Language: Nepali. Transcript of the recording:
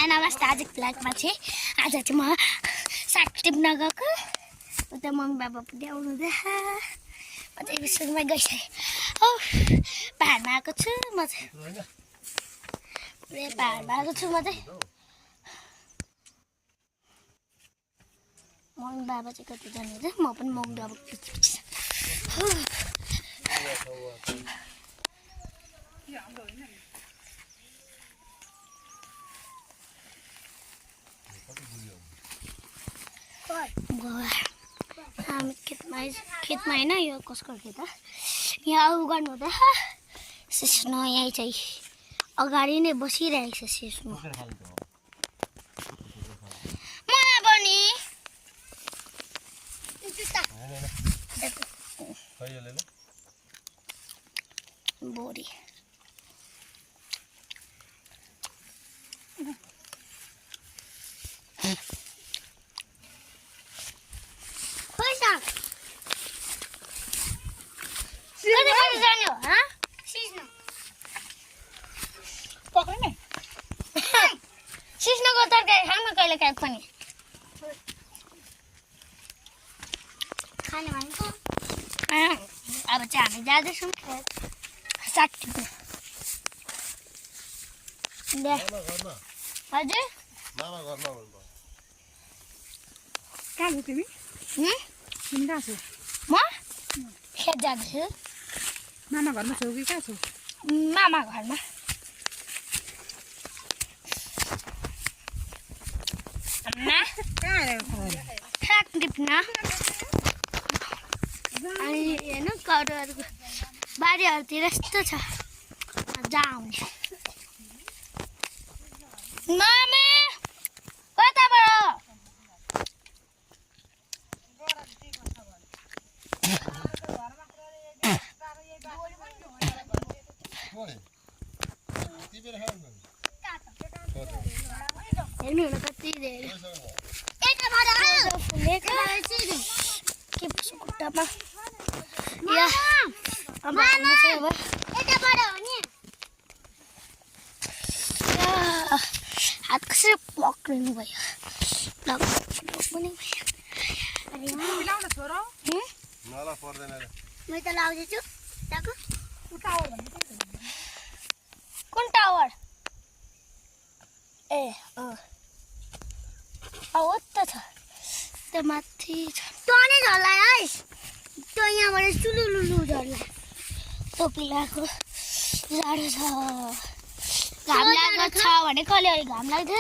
सबैजनालाई नमस्ते। आजको ब्लगमा चाहिँ आज चाहिँ म साग टिप्न गएको उता मम्मी बाबा पनि आउनु हुँदैछ। म चाहिँ सुरुमा गइसकेँ हो पाहाडमा आएको छु म चाहिँ पाहाडमा आएको छु म चाहिँ मम्मी बाबा चाहिँ कति जानु हुँदैन म पनि मम्मी बाबा पछि हामी खेतमा होइन यो कसको खेत हो यहाँ उगाउनु हुँदा सिस्नो यहीँ चाहिँ अगाडि नै बसिरहेको छ सिस्नो मलाई पनि बोरी सिस्नोको तरकारी खानु कहिले काहीँ पनि खाने भनेको अब चाहिँ हामी जाँदैछौँ साग टिप्नु हजुर कहाँ छौ तिमी तिमी कहाँ छौ म खेत जाँदैछु मामा घरमा छौ कि कहाँ छौ मामा घरमा साग टिप्न अनि हेर्नु कौरहरूको बारीहरूतिर यस्तो छ मजा आउने मामे कताबाट हेर्नु न कति धेरै के पो खुट्टामा हात कसरी पक्रिनु भयो म त लाउँदैछु कुन टावर ए हो त छ त्यो माथि छ त्यो नै झर्ला है त्यो यहाँबाट चुलुलुलु झर्ला टोपी लगाएको जाडो छ घाम लागेको छ भने कहिले घाम लाग्थ्यो